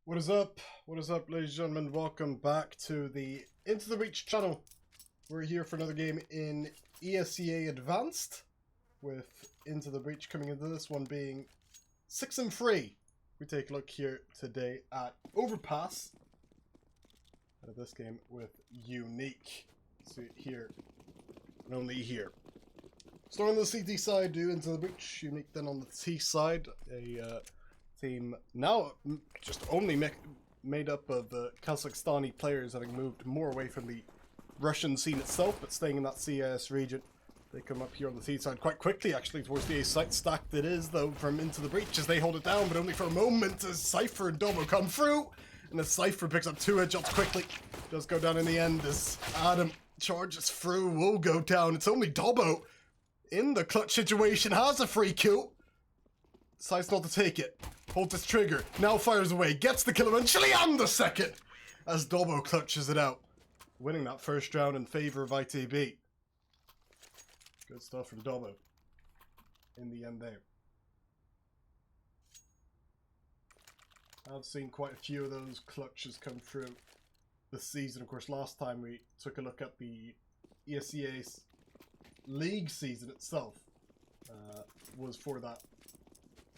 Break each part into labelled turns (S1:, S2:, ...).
S1: What is up? What is up, ladies and gentlemen? Welcome back to the Into the Breach channel. We're here for another game in ESEA Advanced, with Into the Breach coming into this one being 6-3. We take a look here today at Overpass. Out of this game with Unique. See it here, and only here. Starting on the CT side, do Into the Breach. Unique then on the T side. A team now just only made up of Kazakhstani players, having moved more away from the Russian scene itself, but staying in that CS region. They come up here on the T side quite quickly, actually, towards the A site. Stacked it is, though, from Into the Breach as they hold it down, but only for a moment as Cypher and Domo come through. And as Cypher picks up two headshots quickly, does go down in the end as Adam charges through, will go down. It's only Domo in the clutch situation, has a free kill. Decides not to take it. Holds its trigger. Now fires away. Gets the kill eventually and the second. As Domo clutches it out. Winning that first round in favor of ITB. Good stuff from Domo. In the end there. I've seen quite a few of those clutches come through this season. Of course, last time we took a look at the ESEA League season itself. Was for that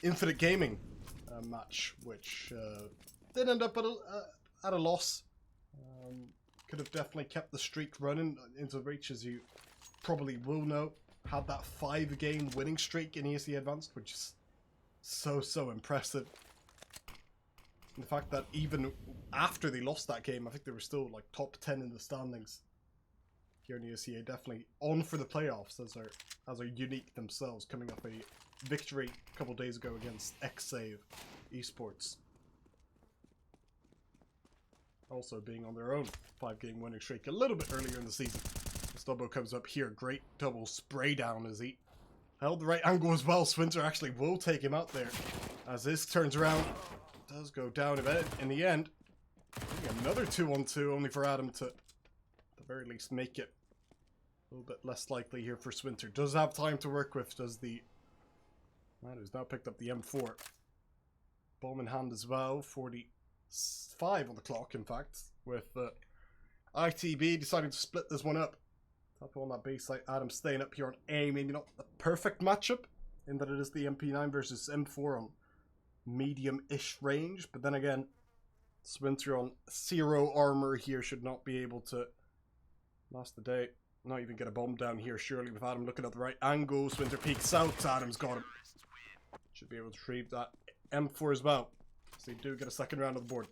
S1: Infinite Gaming match, which did end up at a loss. Could have definitely kept the streak running. Into the Breach, as you probably will know, had that 5-game winning streak in ESEA Advanced, which is so impressive. And the fact that even after they lost that game, I think they were still like top 10 in the standings here in ESEA. Definitely on for the playoffs, as are Unique themselves, coming up a victory a couple days ago against ESEA Esports. Also being on their own 5-game winning streak a little bit earlier in the season. Stubbo comes up here, great double spray down as he held the right angle as well. Swinter actually will take him out there as this turns around. Does go down a bit in the end. Another 2-on-2, only for Adam to at the very least make it a little bit less likely here for Swinter. Does have time to work with, does the man who's now picked up the M4. Bomb in hand as well, 45 on the clock, in fact, with ITB deciding to split this one up. Top on that base site, Adam staying up here on A, maybe not the perfect matchup, in that it is the MP9 versus M4 on medium-ish range, but then again, Swinter on 0 armor here should not be able to last the day. Not even get a bomb down here, surely, with Adam looking at the right angle. Swinter peeks out, Adam's got him. Should be able to retrieve that M4 as well. So they do get a second round of the board.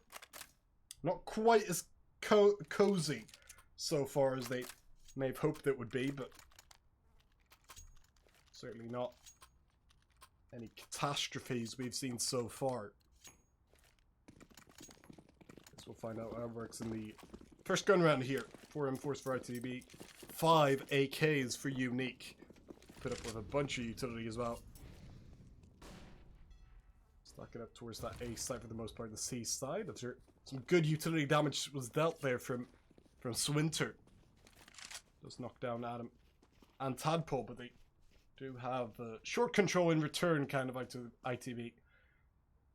S1: Not quite as cozy so far as they may have hoped it would be, but certainly not any catastrophes we've seen so far. Guess we'll find out how it works in the first gun round here. 4 M4s for ITB, 5 AKs for Unique. Put up with a bunch of utility as well. Stack it up towards that A side for the most part, the C side. Some good utility damage was dealt there from Swinter. Does knock down Adam and Tadpole, but they do have short control in return, kind of, out to ITB,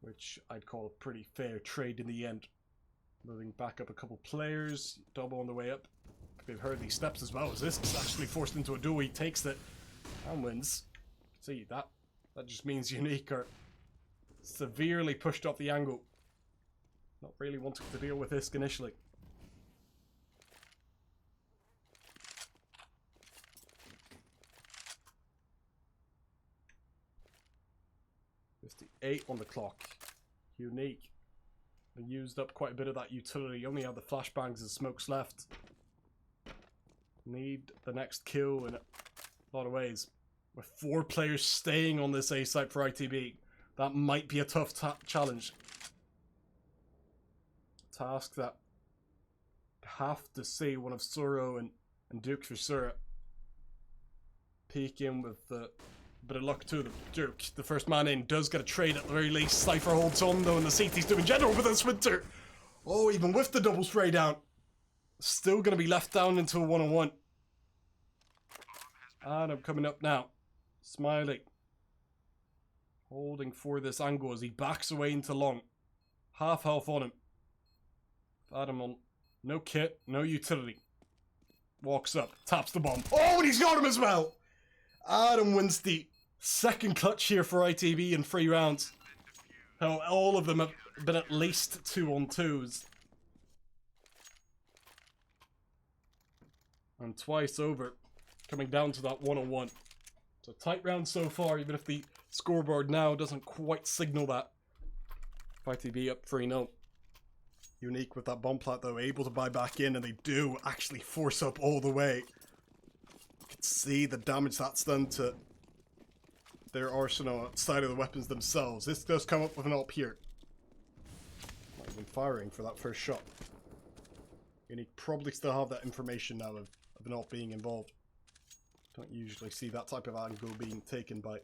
S1: which I'd call a pretty fair trade in the end. Moving back up a couple players, double on the way up. They've heard these steps as well, as this is actually forced into a duel. He takes it and wins. See, that just means Unique are severely pushed off the angle. Not really wanting to deal with this initially. 58 on the clock. Unique. They used up quite a bit of that utility. Only have the flashbangs and smokes left. Need the next kill in a lot of ways. With 4 players staying on this A site for ITB, that might be a tough challenge. Task that have to see one of Suro and Duke for Sura peek in with a bit of luck to them. Duke, the first man in, does get a trade at the very least. Cypher holds on though, and the CT's doing general with this Winter. Oh, even with the double spray down, still going to be left down into a 1-on-1. Adam coming up now. Smiley. Holding for this angle as he backs away into long. Half health on him. Adam on no kit, no utility. Walks up, taps the bomb. Oh, and he's got him as well! Adam wins the second clutch here for ITB in 3 rounds. Hell, all of them have been at least 2-on-2s. And twice over, coming down to that 1-on-1. It's a tight round so far, even if the scoreboard now doesn't quite signal that. ITB up 3-0. Unique with that bomb plant though, able to buy back in, and they do actually force up all the way. You can see the damage that's done to their arsenal outside of the weapons themselves. This does come up with an AWP here. Might have been firing for that first shot. Unique probably still have that information now of an AWP being involved. Don't usually see that type of angle being taken by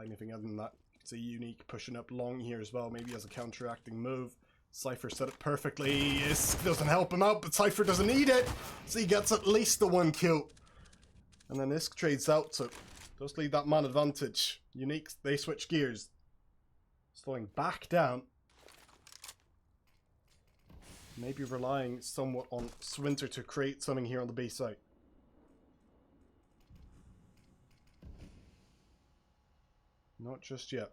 S1: anything other than that. You can see Unique pushing up long here as well, maybe as a counteracting move. Cypher set it perfectly. Isk doesn't help him out, but Cypher doesn't need it, so he gets at least the 1 kill. And then Isk trades out, so does lead that man advantage. Unique, they switch gears. Slowing back down. Maybe relying somewhat on Swinter to create something here on the B site. Not just yet.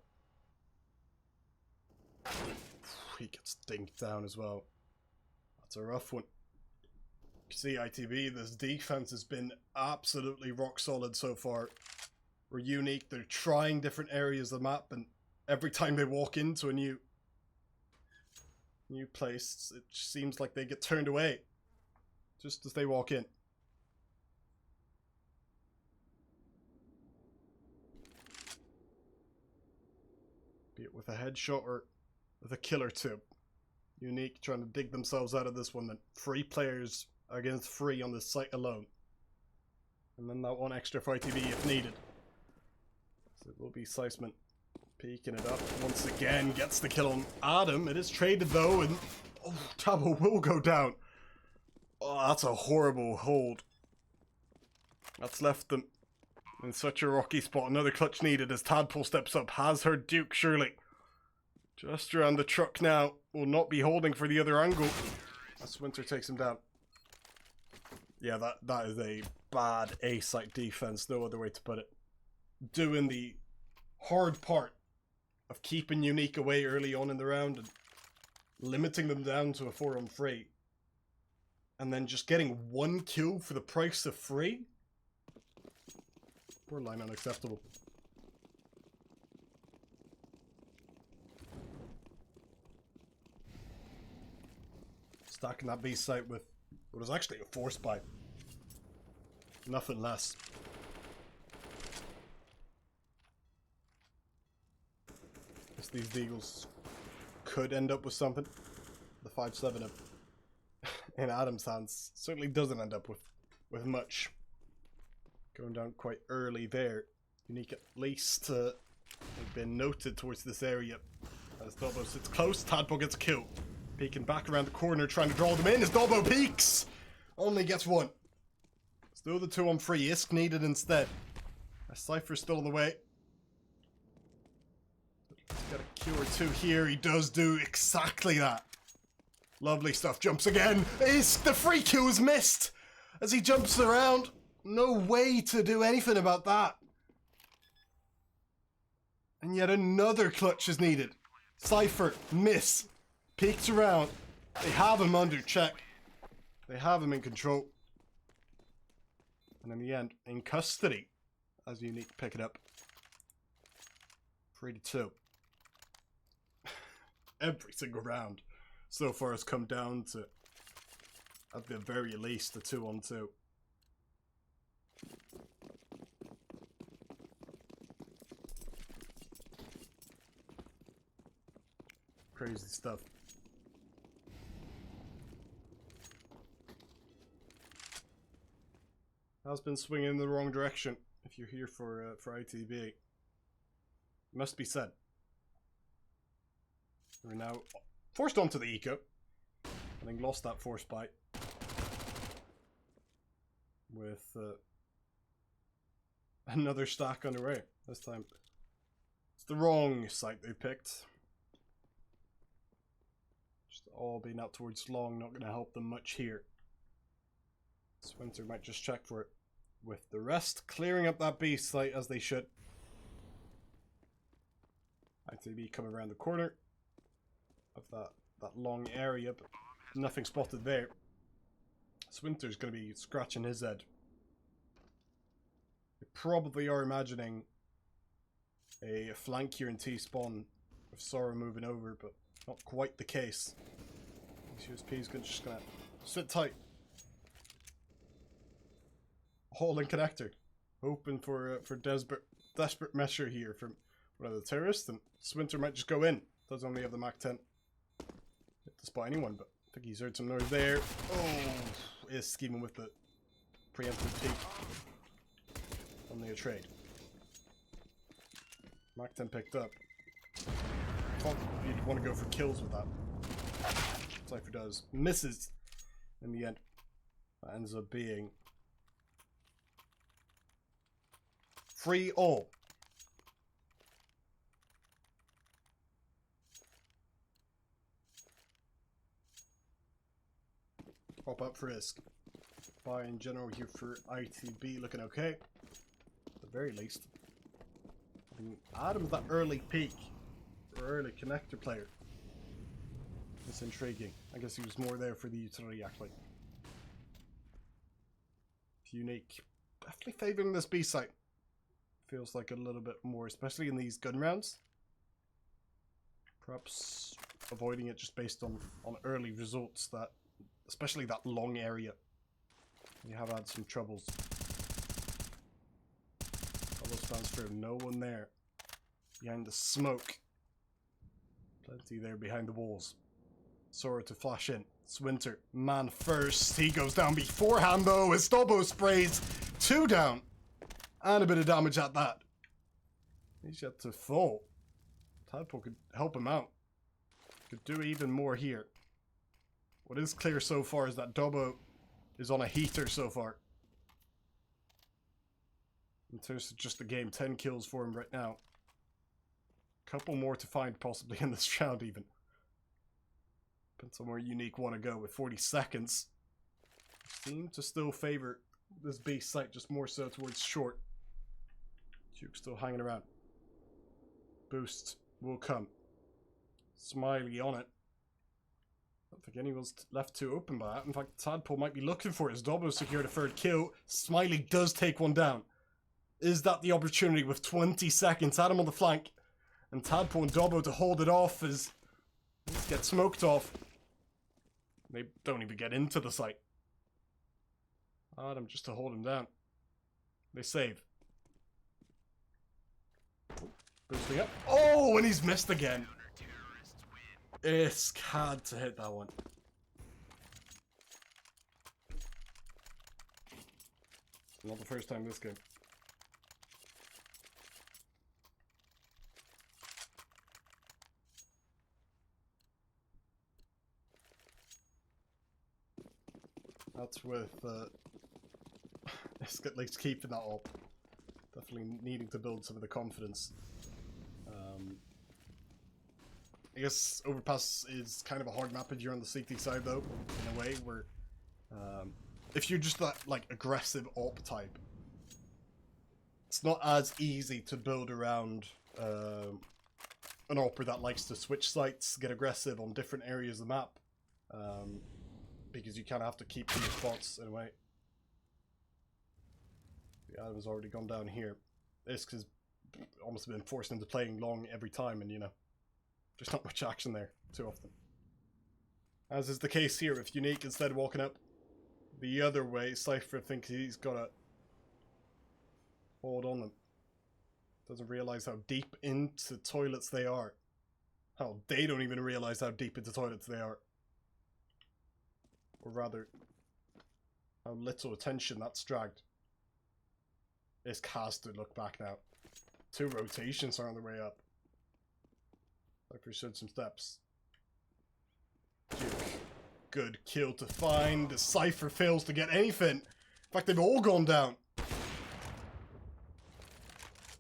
S1: He gets dinked down as well. That's a rough one. You see ITV, this defense has been absolutely rock solid so far. We're Unique, they're trying different areas of the map, and every time they walk into a new place, it seems like they get turned away. Just as they walk in. Be it with a headshot or with a kill or two. Unique trying to dig themselves out of this one. Then 3 players against 3 on this site alone. And then that 1 extra for ITV if needed. So it will be Seisman peeking it up once again. Gets the kill on Adam. It is traded though, and oh, Tabo will go down. Oh, that's a horrible hold. That's left them in such a rocky spot. Another clutch needed as Tadpole steps up. Has her Duke surely. Just around the truck now. Will not be holding for the other angle. As Winter takes him down. Yeah, that is a bad A-site defense. No other way to put it. Doing the hard part of keeping Unique away early on in the round and limiting them down to a 4-on-3. And then just getting 1 kill for the price of 3? Borderline unacceptable. Stacking that B site with what was actually a force buy. Nothing less. Guess these Deagles could end up with something. The 5-7 in Adam's hands certainly doesn't end up with much. Going down quite early there. Unique at least have been noted towards this area. As Dobbo sits close, Tadpole gets a kill. Peeking back around the corner, trying to draw them in as Dobbo peeks! Only gets 1. Still the 2-on-3. Isk needed instead. A Cypher still on the way. He's got a Q or 2 here. He does do exactly that. Lovely stuff. Jumps again. Isk, the free Q is missed as he jumps around. No way to do anything about that. And yet another clutch is needed. Cypher, miss. Peeks around. They have him under check. They have him in control. And in the end, in custody. As Unique pick it up. 3-2. Every single round so far has come down to, at the very least, a 2-on-2. Crazy stuff. Has been swinging in the wrong direction. If you're here for ITB, must be said. We're now forced onto the eco, having lost that force bite with another stack underway. This time, it's the wrong site they picked. Just all being out towards long, not going to help them much here. Swinter might just check for it. With the rest clearing up that B site as they should. ITB coming around the corner of that long area, but nothing spotted there. Swinter's going to be scratching his head. They probably are imagining a flank here in T-spawn with Sora moving over, but not quite the case. USP is just going to sit tight. Hole in connector. Hoping for desperate measure here from one of the terrorists, and Swinter might just go in. Does only have the Mach 10. Hit to spot anyone, but I think he's heard some noise there. Oh, is scheming with the preemptive peek on the trade. Mach 10 picked up. Thought you'd want to go for kills with that. Cypher does. Misses in the end. That ends up being 3-all. Pop up for risk. Buy in general here for ITB looking okay. At the very least. Adam's that early peak. Or early connector player. It's intriguing. I guess he was more there for the utility actually. Unique. Definitely favouring this B site. Feels like a little bit more, especially in these gun rounds. Perhaps avoiding it just based on early results, that especially that long area. We have had some troubles. Double stands for no one there. Behind the smoke. Plenty there behind the walls. Sora to flash in. Swinter, man first. He goes down beforehand though as Dobbo sprays 2 down. And a bit of damage at that. He's yet to fall. Tadpole could help him out. Could do even more here. What is clear so far is that Dobbo is on a heater so far. In terms of just the game, 10 kills for him right now. Couple more to find possibly in this round even. But somewhere unique want to go with 40 seconds. Seem to still favour this base site just more so towards short. Duke still hanging around. Boost will come. Smiley on it. Don't think anyone's left too open by that. In fact, Tadpole might be looking for it as Dobbo secured a 3rd kill. Smiley does take one down. Is that the opportunity with 20 seconds? Adam on the flank. And Tadpole and Dobbo to hold it off as these get smoked off. They don't even get into the site. Adam just to hold him down. They save. Boosting up. Oh, and he's missed again. Isk had to hit that one. Not the first time this game. That's with Isk at least keeping that up. Definitely needing to build some of the confidence. I guess Overpass is kind of a hard map if you're on the CT side though, in a way, where if you're just that like aggressive op type, it's not as easy to build around an opera that likes to switch sites, get aggressive on different areas of the map, because you kind of have to keep these spots in a way. The Adam's already gone down here. Isk has almost been forced into playing long every time, and you know, there's not much action there too often. As is the case here with Unique instead walking up the other way. Cypher thinks he's got to hold on them. Doesn't realize how deep into toilets they are. Hell, they don't even realize how deep into toilets they are. Or rather, how little attention that's dragged. Isk has to look back now. 2 rotations are on their way up. Cypher showed some steps. Duke. Good kill to find. The Cypher fails to get anything. In fact, they've all gone down.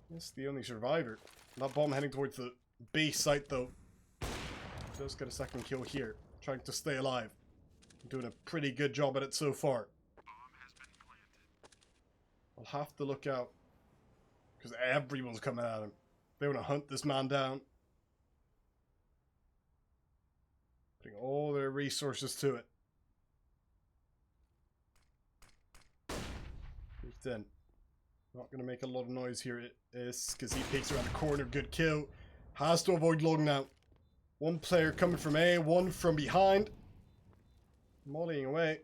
S1: This is the only survivor. That bomb heading towards the B site, though. Does get a 2nd kill here. trying to stay alive. Doing a pretty good job at it so far. I'll have to look out, because everyone's coming at him. They want to hunt this man down. Putting all their resources to it. Peeked in. Not going to make a lot of noise here, it is, because he peeks around the corner. Good kill. Has to avoid long now. One player coming from A, one from behind. Mollying away.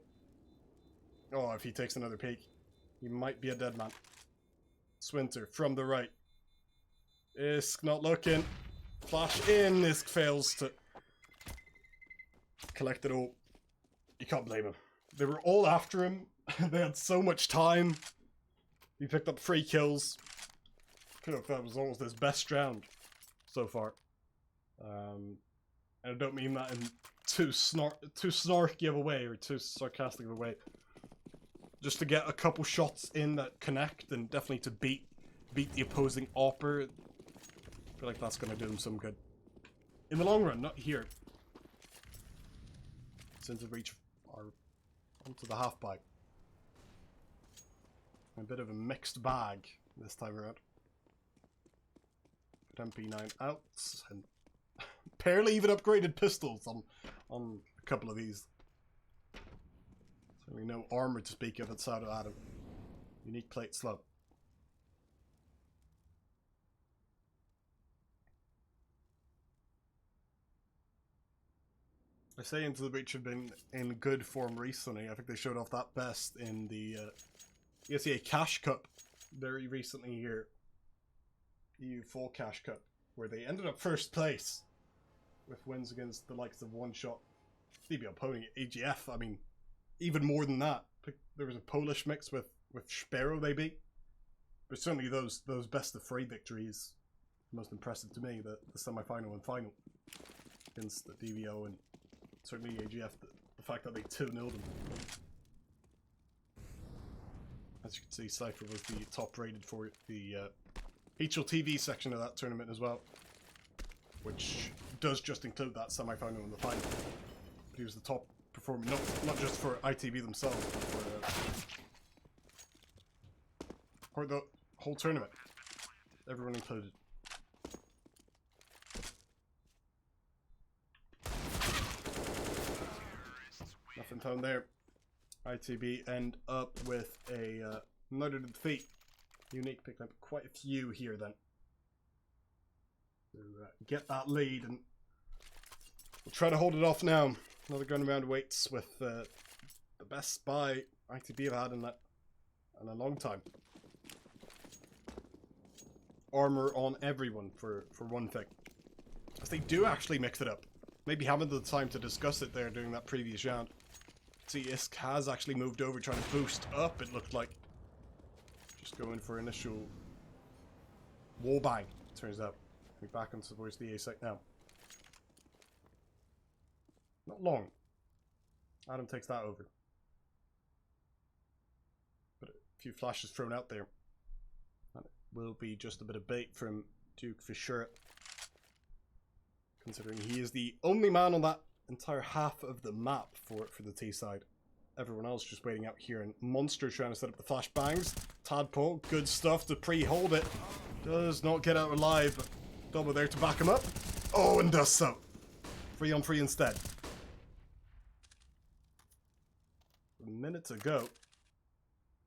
S1: Oh, if he takes another peek, he might be a dead man. Swinter from the right. Isk not looking. Flash in. Isk fails to collect it all. You can't blame him. They were all after him. They had so much time. He picked up 3 kills. Could have thought it was almost his best round so far. And I don't mean that in too snarky of a way or too sarcastic of a way. Just to get a couple shots in that connect and definitely to beat the opposing opper. I feel like that's going to do him some good. In the long run, not here. Since we reach onto the half pipe. A bit of a mixed bag this time around. Put MP9 out and barely even upgraded pistols on a couple of these. Certainly no armor to speak of outside of Adam. Unique plate slug. I say Into the Breach have been in good form recently. I think they showed off that best in the ESEA Cash Cup very recently here. EU Full Cash Cup, where they ended up first place with wins against the likes of One Shot, DBO Pony, AGF. I mean, even more than that. There was a Polish mix with Sparrow they beat. But certainly those best of 3 victories, most impressive to me, the semi-final and final against the DBO and certainly AGF, the fact that they 2-0'd them. As you can see, Cypher was the top rated for the HLTV section of that tournament as well, which does just include that semi-final and the final. But he was the top performer, not just for ITV themselves, but for the whole tournament. Everyone included. Nothing found there. ITB end up with another defeat. Unique picked up quite a few here then. To get that lead, and we'll try to hold it off now. Another gun round waits with the best buy ITB have had in a long time. Armor on everyone for one thing. As they do actually mix it up. Maybe haven't the time to discuss it there during that previous round. See, Isk has actually moved over trying to boost up, it looked like. Just going for initial wall bang, turns out. We're back on towards the A site now. Not long. Adam takes that over. But a few flashes thrown out there. And it will be just a bit of bait from Duke for sure. Considering he is the only man on that entire half of the map for the T side. Everyone else just waiting out here, and Monster trying to set up the flashbangs. Tadpole, good stuff to pre-hold it. Does not get out alive, but Double there to back him up. Oh, and does so. 3 on 3 instead. A minute to go.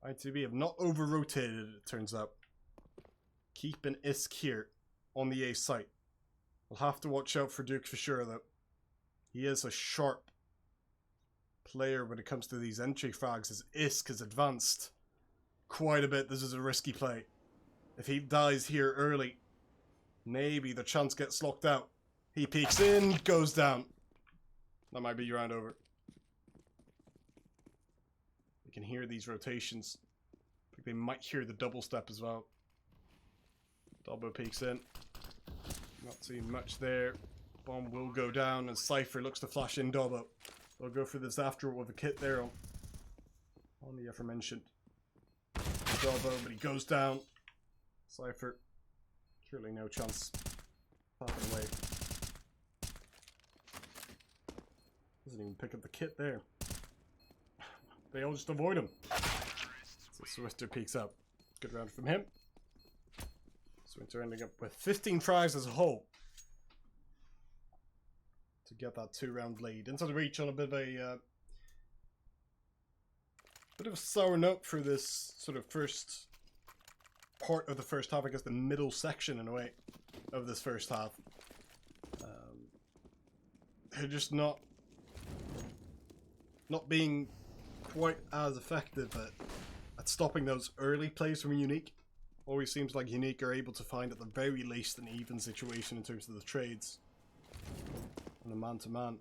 S1: ITV have not over-rotated, it turns out. Keeping Isk here on the A site. We'll have to watch out for Duke for sure, though. He is a sharp player when it comes to these entry frags, as Isk has advanced quite a bit. This is a risky play. If he dies here early, maybe the chance gets locked out. He peeks in, goes down. That might be your round over. We can hear these rotations. I think they might hear the double step as well. Double peeks in. Not seeing much there. Bomb will go down, and Cypher looks to flash in Dobbo. They'll go for this after with a kit there on the aforementioned Dobbo, but he goes down. Cypher, surely no chance. Popping away. Doesn't even pick up the kit there. They all just avoid him. So Swifter peeks up. Good round from him. Swifter ending up with 15 tries as a whole to get that 2-round lead. Into the Breach on a bit of a sour note through this sort of first part of the first half. I guess the middle section in a way of this first half. They're just not being quite as effective at stopping those early plays from Unique. Always seems like Unique are able to find at the very least an even situation in terms of the trades and the man-to-man.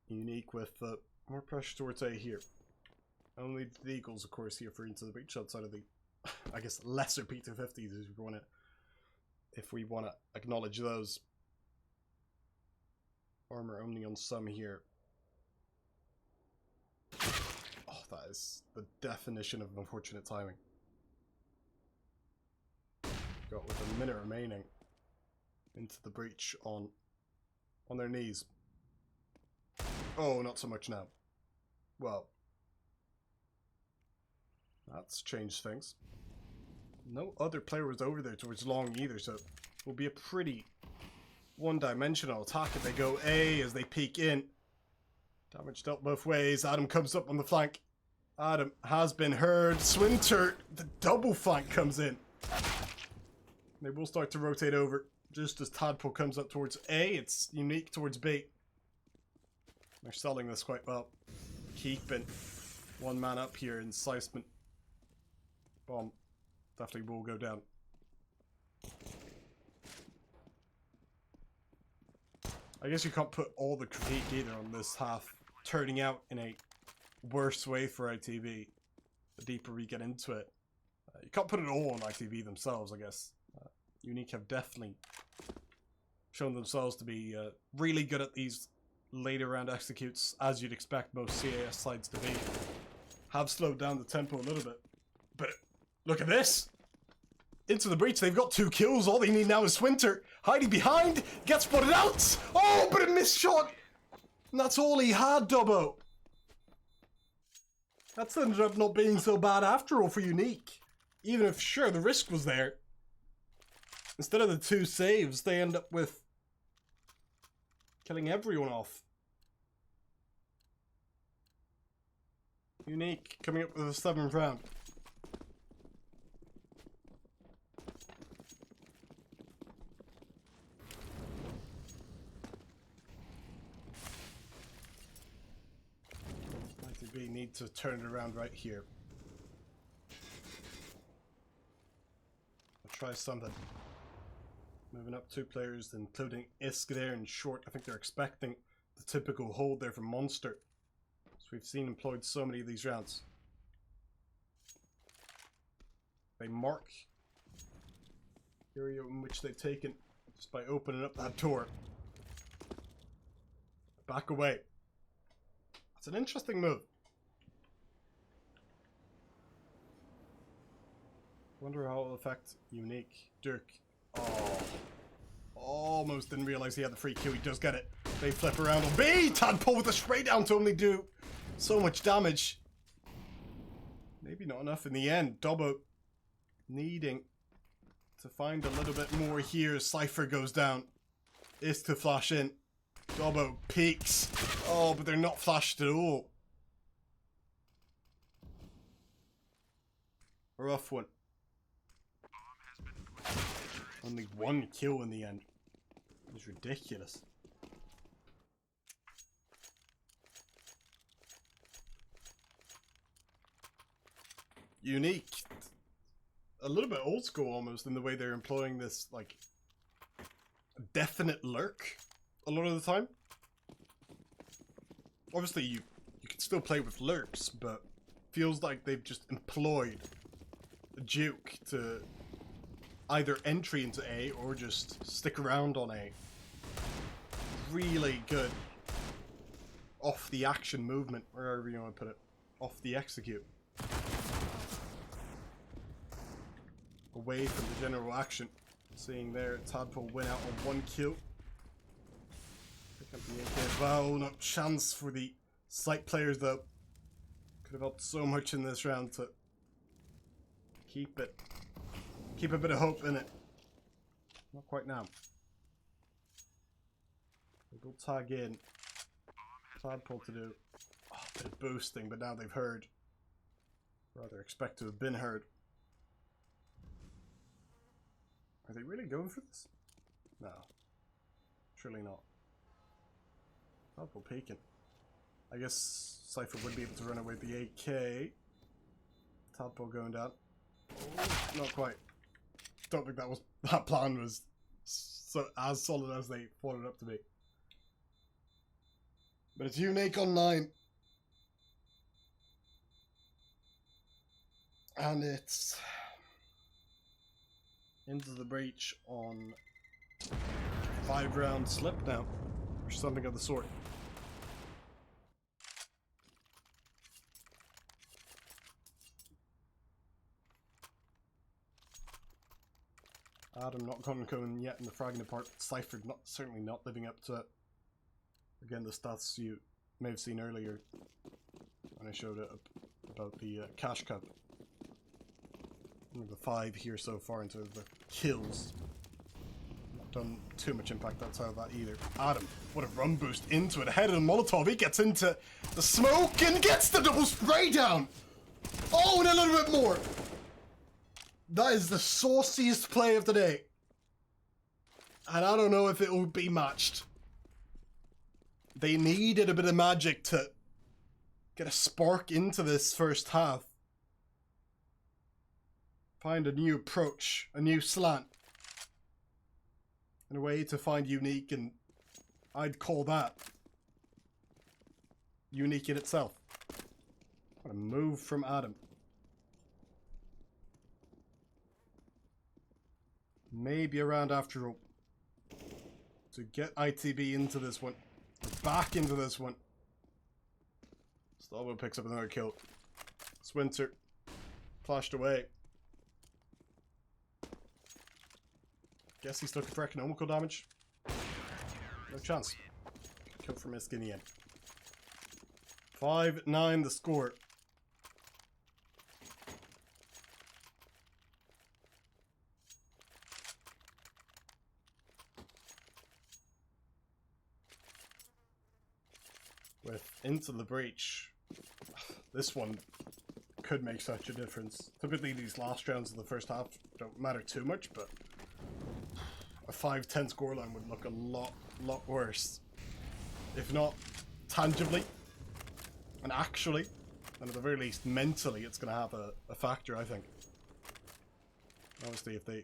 S1: Unique with more pressure towards A here. Only the Eagles, of course, here for Into the Breach outside of the, I guess, lesser P250s if we want to acknowledge those. Armor only on some here. Oh, that is the definition of unfortunate timing. Got with a minute remaining. Into the Breach on their knees. Oh, not so much now. Well, that's changed things. No other player was over there towards long either, so it will be a pretty one-dimensional attack if they go A as they peek in. Damage dealt both ways. Adam comes up on the flank. Adam has been heard. Swinter, the double flank comes in. They will start to rotate over just as Tadpole comes up towards A. It's Unique towards B. They're selling this quite well. Keeping one man up here. Incisement. Bomb definitely will go down. I guess you can't put all the critique either on this half turning out in a worse way for ITV. The deeper we get into it. You can't put it all on ITV themselves, I guess. Unique have definitely shown themselves to be really good at these later round executes, as you'd expect most CAS sides to be. Have slowed down the tempo a little bit. But look at this! Into the Breach, they've got 2 kills. All they need now is Swinter hiding behind, gets spotted out! Oh, but a missed shot! And that's all he had, Dubbo. That's ended up not being so bad after all for Unique. Even if, sure, the risk was there. Instead of the 2 saves, they end up with killing everyone off. Unique coming up with a 7th round. ITB need to turn it around right here. I'll try something. Moving up 2 players, including Isk there in short. I think they're expecting the typical hold there from Monster. So we've seen employed so many of these rounds. They mark the area in which they've taken just by opening up that door. Back away. It's an interesting move. Wonder how it will affect Unique. Dirk. Oh. Almost didn't realize he had the free Q. He does get it. They flip around on B. Tadpole with a spray down to only do so much damage. Maybe not enough in the end. Dobbo needing to find a little bit more here. Cypher goes down. Is to flash in. Dobbo peeks. Oh, but they're not flashed at all. Rough one. Only 1 kill in the end. It's ridiculous. Unique. A little bit old school almost in the way they're employing this, like, definite lurk a lot of the time. Obviously, you can still play with lurks, but feels like they've just employed a juke to either entry into A or just stick around on A. Really good off the action movement, wherever you want to put it. Off the execute. away from the general action. Seeing there, Tadpole win out on 1 kill. Pick up the AK as well. No chance for the site players though. Could have helped so much in this round to keep a bit of hope in it. Not quite now. We'll tag in. Tadpole to do a bit of boosting, but now they've heard. Rather expect to have been heard. Are they really going for this? No. Surely not. Tadpole peeking. I guess Cypher would be able to run away with the AK. Tadpole going down. Oh, not quite. Don't think that plan was so as solid as they thought it up to be. But it's Unique on 9. And it's Into the Breach on 5-round slip now, or something of the sort. Adam not going yet in the fragging part. Cypher certainly not living up to, again, the stats you may have seen earlier when I showed it about the cash cup. The 5 here so far into the kills. Not done too much impact outside of that either. Adam, what a run boost into it. Ahead of the Molotov, he gets into the smoke and gets the double spray down! Oh, and a little bit more! That is the sauciest play of the day. And I don't know if it will be matched. They needed a bit of magic to get a spark into this first half. Find a new approach, a new slant. And a way to find Unique, and I'd call that unique in itself. What a move from Adam. Maybe a round after all. To get ITB into this one. Back into this one. Stalbo picks up another kill. Swinter flashed away. Guess he's looking for economical damage. No chance. Kill for Misk in the end. 5-9 the score. With Into the Breach, this one could make such a difference. Typically these last rounds of the first half don't matter too much, but a 5-10 scoreline would look a lot worse. If not tangibly and actually, and at the very least mentally, it's going to have a factor, I think. Obviously, if they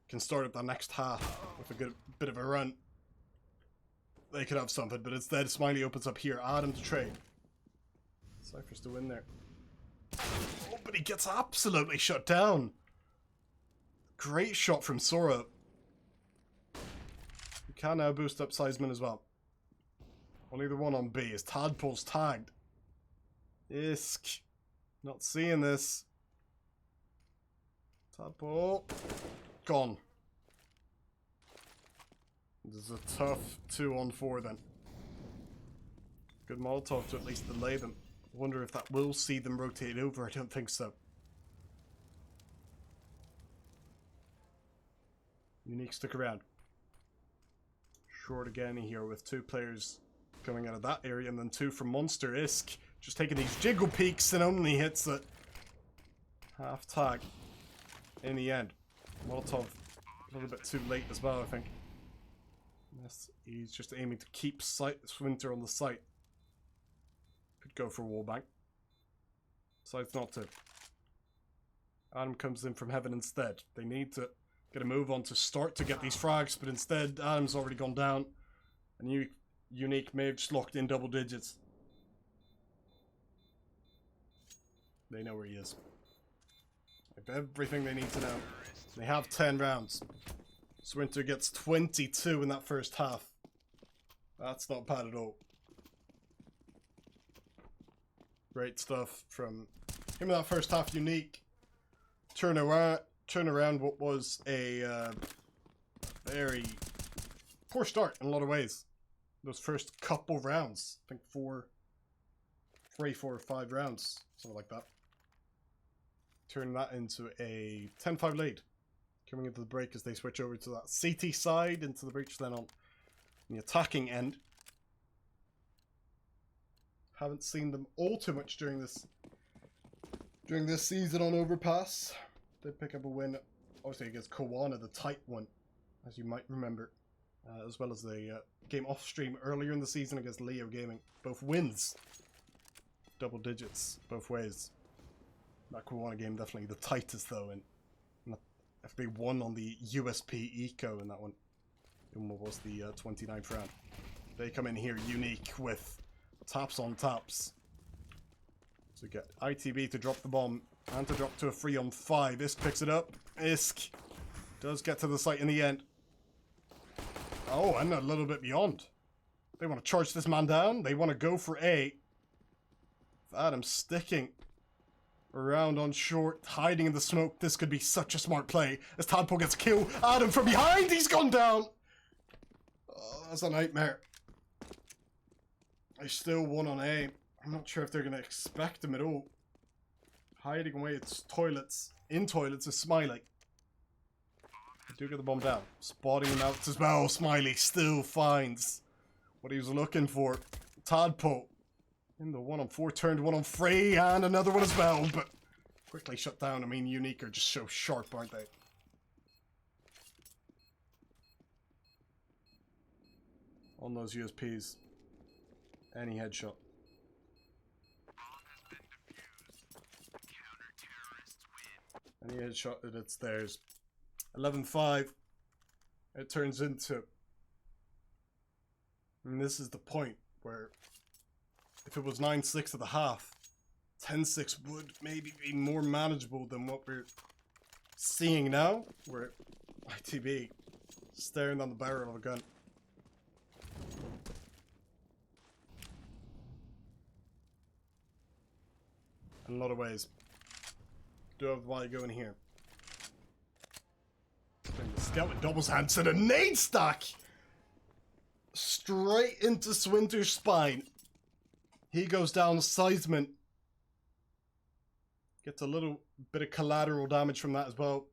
S1: can start at the next half with a good bit of a run, they could have something, but instead Smiley opens up here. Adam to trade. Cypher's to win there. Oh, but he gets absolutely shut down. Great shot from Sora. You can now boost up Seisman as well. Only the one on B is Tadpole's tagged. Isk. Not seeing this. Tadpole. Gone. This is a tough 2-on-4 then. Good Molotov to at least delay them. I wonder if that will see them rotate over. I don't think so. Unique stick around. Short again here with 2 players coming out of that area, and then 2 from Monster. Isk just taking these jiggle peaks and only hits it. Half tag in the end. Molotov a little bit too late as well, I think. Yes, he's just aiming to keep Swinter on the site. Could go for a wallbang. Decides not to. Adam comes in from heaven instead. They need to get a move on to start to get these frags, but instead Adam's already gone down. And Unique may have just locked in double digits. They know where he is. They have everything they need to know. They have 10 rounds. Swinter gets 22 in that first half. That's not bad at all. Great stuff from him in that first half. Unique. Turn around turn around what was a very poor start in a lot of ways. Those first couple rounds, I think 4 or 5 rounds, something like that. Turn that into a 10-5 lead. Coming into the break as they switch over to that CT side, into the breach then on the attacking end. Haven't seen them all too much during this season on Overpass. They pick up a win, obviously against Kowana, the tight one, as you might remember, as well as the game off stream earlier in the season against Leo Gaming. Both wins, double digits both ways. That Kowana game definitely the tightest though, and FB1 on the USP Eco in that one. In what was the 29th round. They come in here unique with taps on taps. So get ITB to drop the bomb and to drop to a 3-on-5. Isk picks it up. Isk does get to the site in the end. Oh, and a little bit beyond. They want to charge this man down. They want to go for A. Adam sticking around on short, hiding in the smoke. This could be such a smart play. As Tadpole gets killed, Adam from behind, he's gone down! Oh, that's a nightmare. They still won on A. I'm not sure if they're going to expect him at all. Hiding away its toilets. In toilets is Smiley. They do get the bomb down. Spotting him out as well. Smiley still finds what he was looking for. Tadpole in the 1-on-4, turned 1-on-3, and another one as well, but quickly shut down. I mean, Unique are just so sharp, aren't they? On those USPs. Any headshot. Any headshot that it's theirs. 11-5. It turns into... And this is the point where if it was 9-6 at the half, 10-6 would maybe be more manageable than what we're seeing now, where ITB staring down the barrel of a gun. In a lot of ways. Do have why go in here. And the scout with doubles hands and a nade stack! Straight into Swinter's spine. He goes down, Seisman gets a little bit of collateral damage from that as well.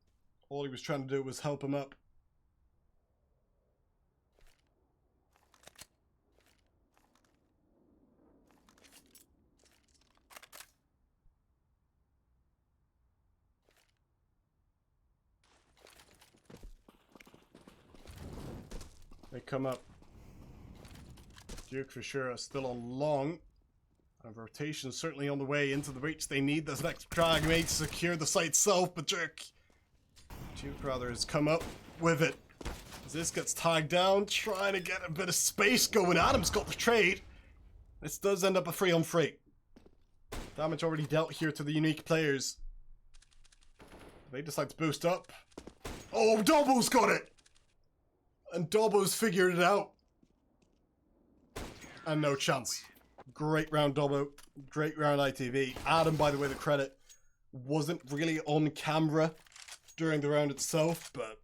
S1: All he was trying to do was help him up. They come up. Duke for sure is still on long. And rotation certainly on the way into the breach. They need this next frag mate to secure the site itself, but Duke rather has come up with it. As this gets tagged down, trying to get a bit of space going. Adam's got the trade. This does end up a 3-on-3. Damage already dealt here to the Unique players. They decide to boost up. Oh, Dobbo's got it! And Dobbo's figured it out. And no chance. Great round Dobbo. Great round ITV. Adam, by the way, the credit, wasn't really on camera during the round itself, but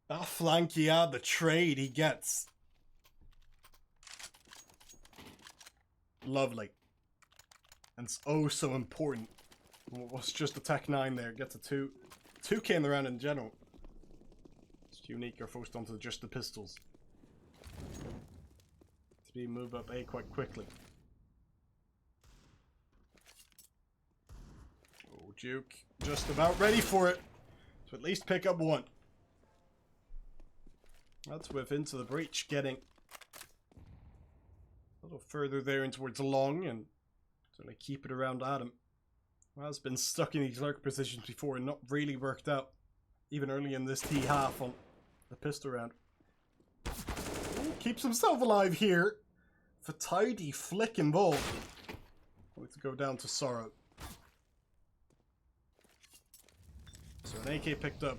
S1: that flank he had, the trade he gets. Lovely. And it's oh so important. What was just a Tech 9 there. Gets a 2k in the round in general. Unique are forced onto just the pistols. To be moved up A quite quickly. Oh, Duke just about ready for it. To at least pick up one. That's with into the breach getting a little further there in towards long and certainly keep it around Adam. Well, has been stuck in these lurk positions before and not really worked out. Even early in this T half on the pistol round. Ooh, keeps himself alive here. For tidy flick involved. Going to go down to Sorrow. So an AK picked up.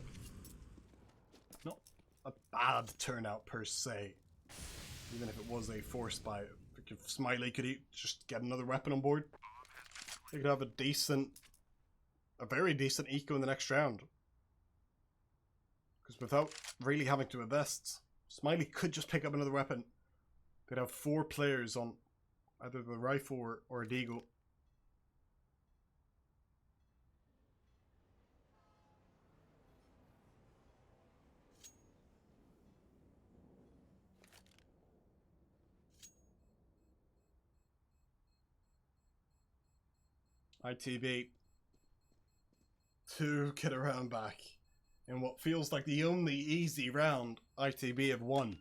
S1: Not a bad turnout per se. Even if it was a forced buy. If Smiley could just get another weapon on board, they could have a very decent eco in the next round. Because without really having to invest, Smiley could just pick up another weapon. They'd have 4 players on either the rifle or a deagle. ITB to get around back in what feels like the only easy round ITB have won.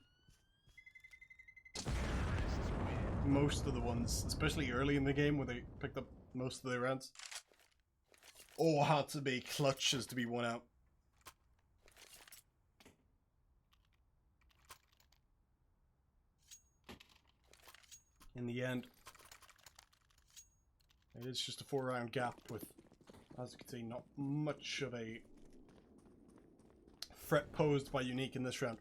S1: Most of the ones, especially early in the game where they picked up most of their rounds, all had to be clutches to be won out. In the end, it is just a 4-round gap with, as you can see, not much of a threat posed by Unique in this round.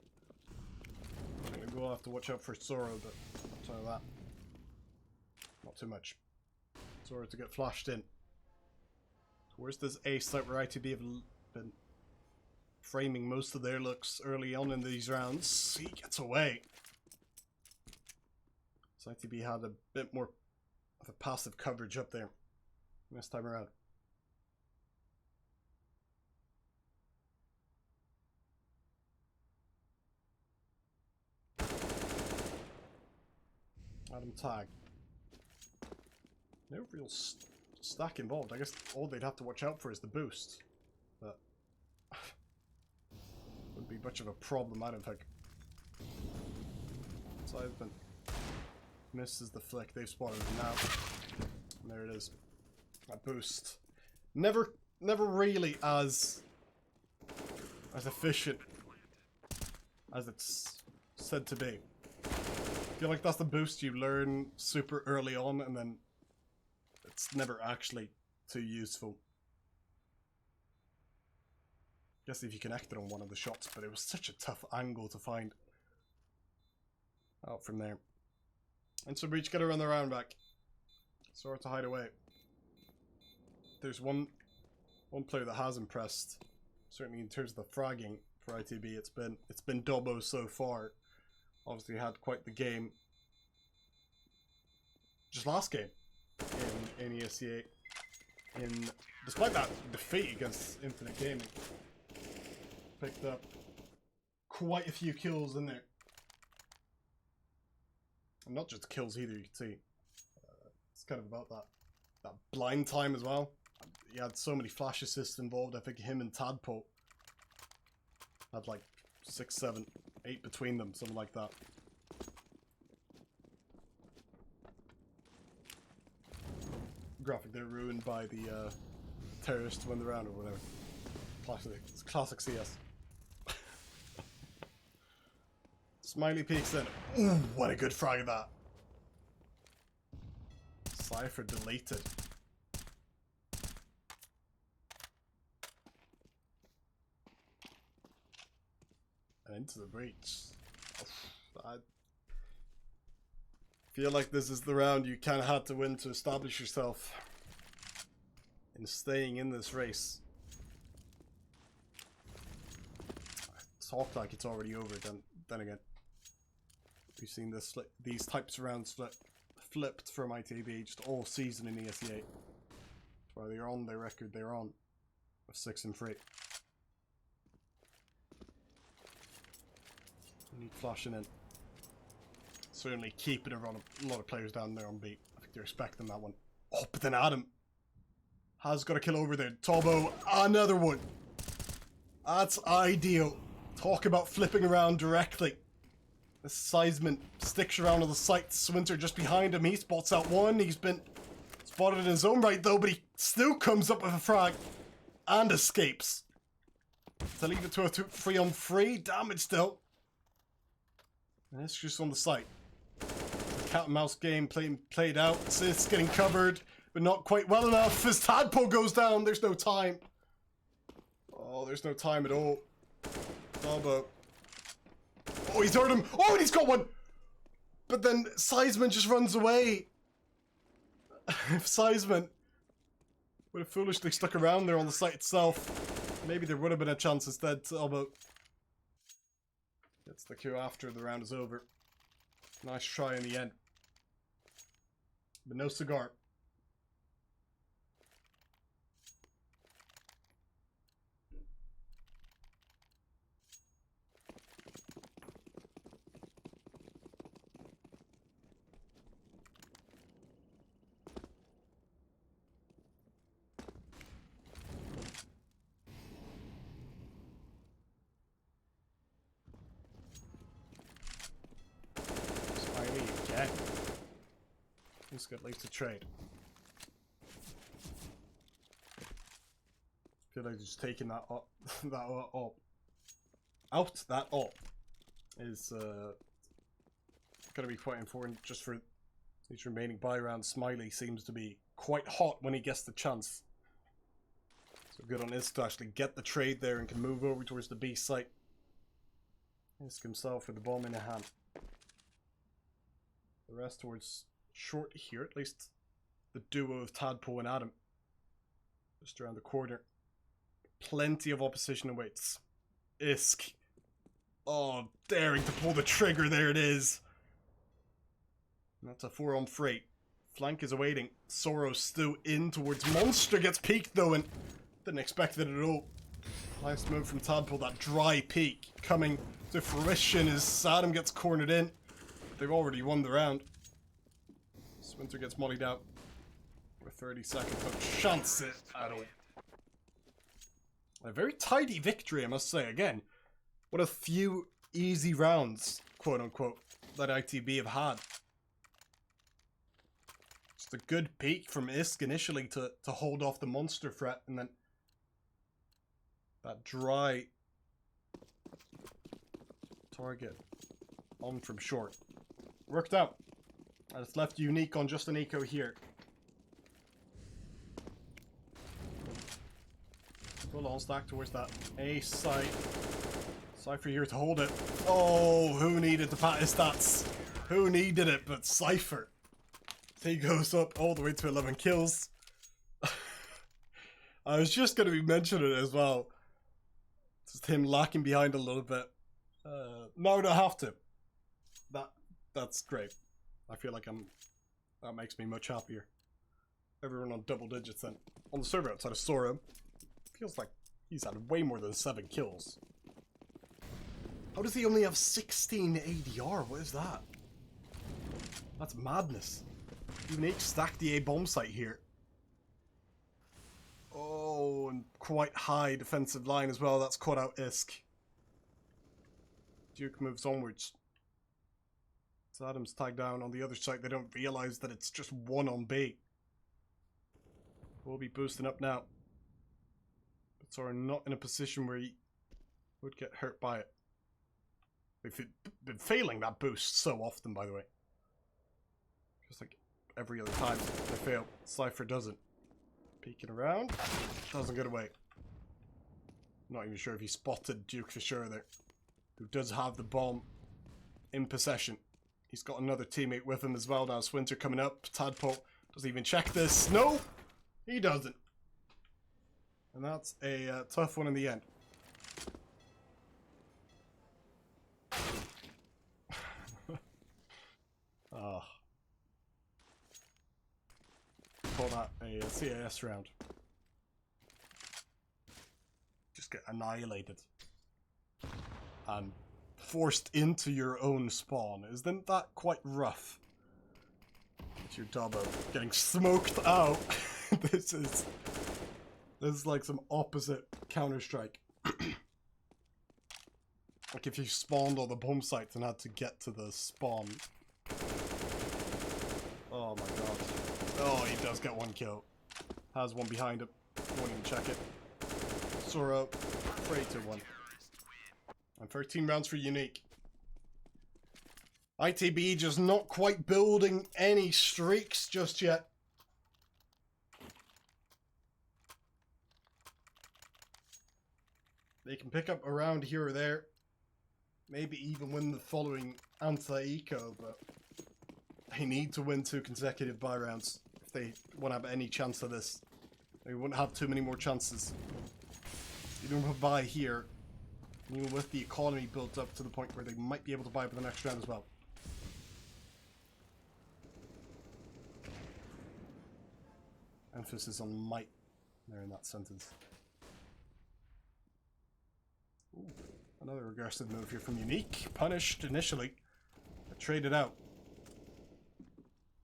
S1: I think we'll have to watch out for Zoro, but outside of that, not too much. Zoro to get flashed in. So where's this A site where ITB have been framing most of their looks early on in these rounds? He gets away. So ITB had a bit more of a passive coverage up there this time around. Adam tag. No real stack involved. I guess all they'd have to watch out for is the boost. But wouldn't be much of a problem, I don't think. Cyberpunk misses the flick. They've spotted it now. And there it is. That boost. Never really as efficient as it's said to be. I feel like that's the boost you learn super early on, and then it's never actually too useful. Guess if you connected on one of the shots, but it was such a tough angle to find out from there. And so Breach get around the round back. Sort to hide away. There's one player that has impressed, certainly in terms of the fragging for ITB. It's been Dobbo so far. Obviously had quite the game just last game in ESEA. Despite that defeat against Infinite Gaming, picked up quite a few kills in there. And not just kills either, you can see. It's kind of about that blind time as well. He had so many flash assists involved. I think him and Tadpole had like 6, 7, 8 between them, something like that. Graphic there ruined by the terrorists win the round or whatever. It's classic CS. Smiley peeks in. Ooh, what a good frag of that. Cypher deleted. And into the breach. I feel like this is the round you kind of had to win to establish yourself in staying in this race. Talk like it's already over, then again. We've seen these types of rounds flipped from ITB just all season in ESEA. While they're on their record, they're on of 6-3. Need flashing in. Certainly keeping a lot of players down there on beat. I think they're expecting that one. Oh, but then Adam has got a kill over there. Tobo, another one. That's ideal. Talk about flipping around directly. The Seisman sticks around on the site. Swinter just behind him. He spots out one. He's been spotted in his own right though, but he still comes up with a frag and escapes. To leave it to a 3-on-3. Damage still. And it's just on the site. The cat and mouse game played out. It's getting covered, but not quite well enough. As Tadpole goes down, there's no time. Oh, there's no time at all. Dalbo. Oh, he's hurt him. Oh, and he's got one. But then Seisman just runs away. If Seisman would have foolishly stuck around there on the site itself, maybe there would have been a chance instead. Dalbo Gets the kill after the round is over. Nice try in the end. But no cigar. He's got at least a trade. I feel like just taking that up, that up is going to be quite important just for these remaining buy rounds. Smiley seems to be quite hot when he gets the chance. So good on Isk to actually get the trade there and can move over towards the B site. Isk himself with the bomb in a hand. The rest towards short here, at least the duo of Tadpole and Adam. Just around the corner. Plenty of opposition awaits. Isk. Oh, daring to pull the trigger, there it is. And that's a 4-on-3. Flank is awaiting. Sorrow's still in towards Monster, gets peeked though, and didn't expect it at all. Nice move from Tadpole, that dry peek coming to fruition as Adam gets cornered in. They've already won the round. Swinter gets mollied out with 30 seconds, but chance it at all. A very tidy victory, I must say. Again, what a few easy rounds, quote unquote, that ITB have had. Just a good peek from Isk initially to hold off the Monster threat, and then that dry target on from short. Worked out. And it's left Unique on just an eco here. Full on stack towards that A site. Cypher here to hold it. Oh, who needed to pat his stats? Who needed it but Cypher? He goes up all the way to 11 kills. I was just going to be mentioning it as well. Just him lacking behind a little bit. No, I don't have to. That's great. I feel like that makes me much happier. Everyone on double digits then. On the server outside of Sora, feels like he's had way more than 7 kills. How does he only have 16 ADR? What is that? That's madness. Unique stacked the A bomb site here. Oh, and quite high defensive line as well. That's caught out Isk. Duke moves onwards. So Adam's tagged down on the other side. They don't realize that it's just one on B. We'll be boosting up now. But Sora not in a position where he would get hurt by it. They've been failing that boost so often, by the way. Just like every other time they fail, Cypher doesn't. Peeking around. Doesn't get away. Not even sure if he spotted Duke for sure there. Who does have the bomb in possession. He's got another teammate with him as well now. Swinter coming up. Tadpole doesn't even check this. No! He doesn't. And that's a tough one in the end. Oh. Call that a CAS round. Just get annihilated. And forced into your own spawn. Isn't that quite rough? It's your Dubbo getting smoked out. This is like some opposite Counter-Strike. Like if you spawned all the bomb sites and had to get to the spawn. Oh my god. Oh, he does get one kill. Has one behind him. Won't even check it. Sora, 3-1. And 13 rounds for Unique. ITB just not quite building any streaks just yet. They can pick up a round here or there. Maybe even win the following anti-eco, but they need to win 2 consecutive buy rounds if they want to have any chance of this. They wouldn't have too many more chances. You don't have a buy here. Even with the economy built up to the point where they might be able to buy for the next round as well. Emphasis on might there in that sentence. Ooh, another aggressive move here from Unique. Punished initially, but traded out.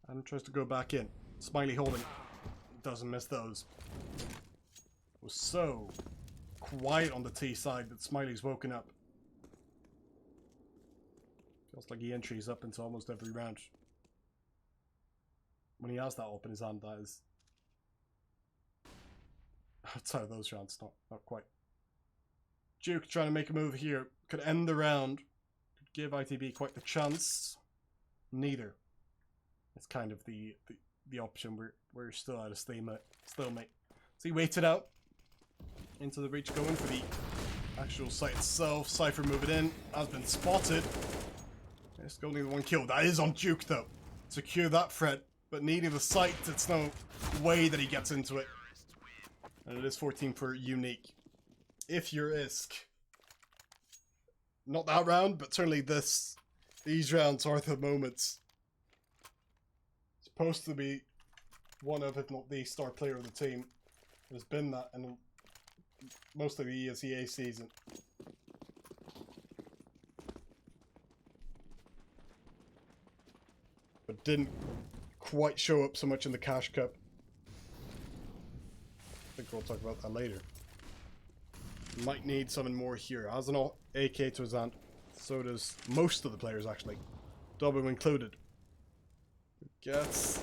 S1: And tries to go back in. Smiley holding. Doesn't miss those. Was so quiet on the T side that Smiley's woken up. Feels like he entries up into almost every round. When he has that up in his hand, that is. Outside of those rounds, not quite. Duke trying to make a move here. Could end the round. Could give ITB quite the chance. Neither. It's kind of the option we're still at a stalemate. So he waited out. Into the breach, going for the actual site itself. Cypher moving in. Has been spotted. It's only the one kill. That is on Duke though. Secure that threat. But needing the site, it's no way that he gets into it. And it is 14 for Unique. If you're ISK. Not that round, but certainly these rounds are the moments. Supposed to be one of, if not the star player of the team. There's been that in most of the ESEA season. But didn't quite show up so much in the Cash Cup. I think we'll talk about that later. Might need something more here. Has an AK to his hand. So does most of the players actually. W included. Gets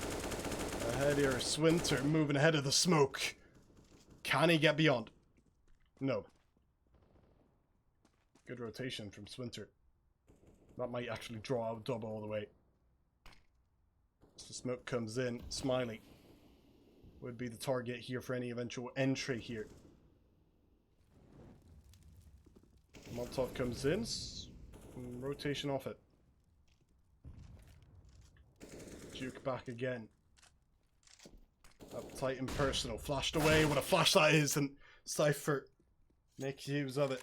S1: ahead here. Swinter moving ahead of the smoke. Can he get beyond? No. Good rotation from Swinter. That might actually draw out double all the way. As the smoke comes in, Smiley would be the target here for any eventual entry here. Molotov comes in. Rotation off it. Duke back again. Uptight and personal. Flashed away. What a flash that is. And Cypher makes use of it.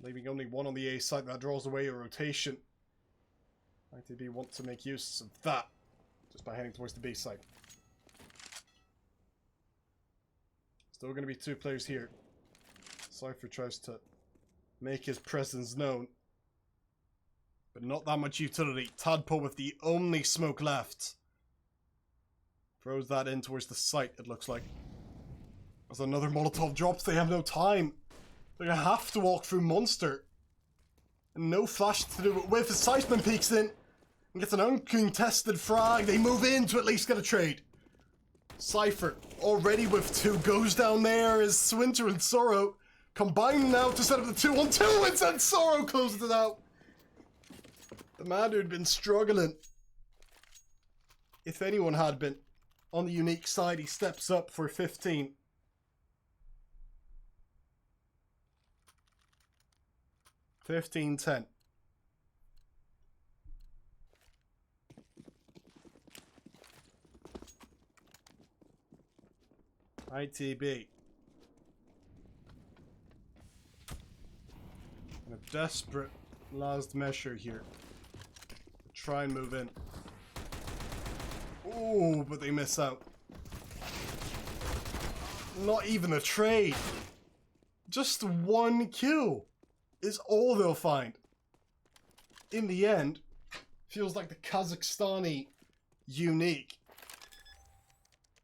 S1: Leaving only one on the A side. That draws away a rotation. ITB want to make use of that. Just by heading towards the B side. Still going to be two players here. Cypher tries to make his presence known. But not that much utility. Tadpole with the only smoke left. Throws that in towards the site, it looks like. As another Molotov drops, they have no time. They're going to have to walk through Monster. And no flash to do it with. As Seisman peeks in and gets an uncontested frag, they move in to at least get a trade. Cypher, already with two, goes down there as Swinter and Sorrow combine now to set up the 2-on-2, and then Sorrow closes it out. The man who'd been struggling, if anyone had been, on the Unique side, he steps up for 15. (15-10). ITB. And a desperate last measure here. Try and move in. Oh, but they miss out. Not even a trade. Just one kill is all they'll find. In the end, feels like the Kazakhstani Unique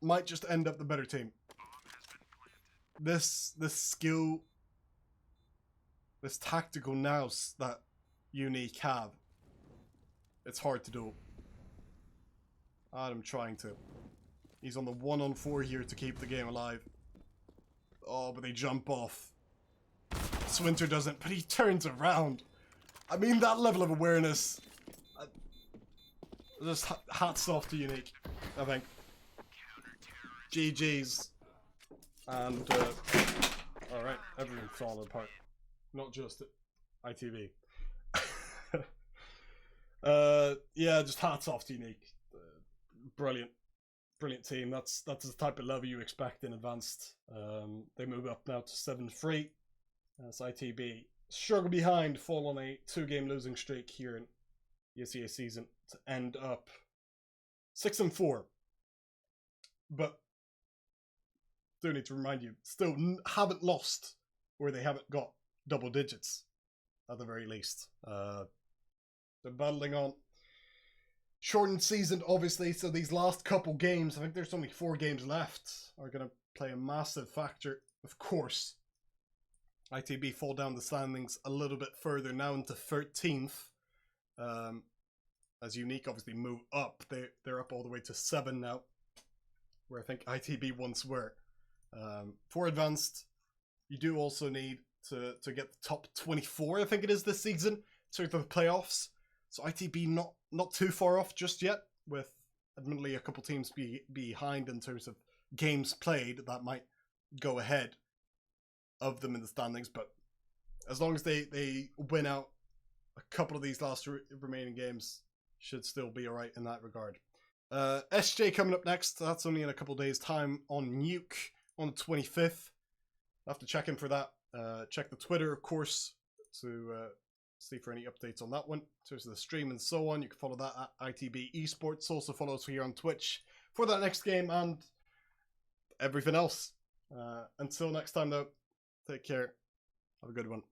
S1: might just end up the better team. This skill, this tactical nous that Unique have, it's hard to do. Adam trying to. He's on the 1-on-4 here to keep the game alive. Oh, but they jump off. Swinter doesn't, but he turns around. I mean, that level of awareness. Just hats off to Unique, I think. GG's. And, alright, everything falling apart. Not just ITV. Yeah, just hats off to Unique. Brilliant team. That's the type of level you expect in advanced. They move up now to 7-3. As ITB struggle behind, fall on a 2-game losing streak here in ESEA season to end up 6-4. But do need to remind you, still haven't lost where they haven't got double digits at the very least. They're battling on. Shortened season, obviously, so these last couple games, I think there's only 4 games left, are going to play a massive factor. Of course, ITB fall down the standings a little bit further now into 13th. As Unique obviously move up, they're up all the way to 7 now, where I think ITB once were. For advanced, you do also need to get the top 24, I think it is this season, to the playoffs. So ITB not too far off just yet, with admittedly a couple teams behind in terms of games played that might go ahead of them in the standings. But as long as they win out a couple of these last remaining games, should still be alright in that regard. SJ coming up next. That's only in a couple of days' time on Nuke on the 25th. I'll have to check in for that. Check the Twitter, of course, to see for any updates on that one. In terms of the stream and so on, you can follow that at ITB Esports. Also follow us here on Twitch for that next game and everything else. Until next time, though, take care. Have a good one.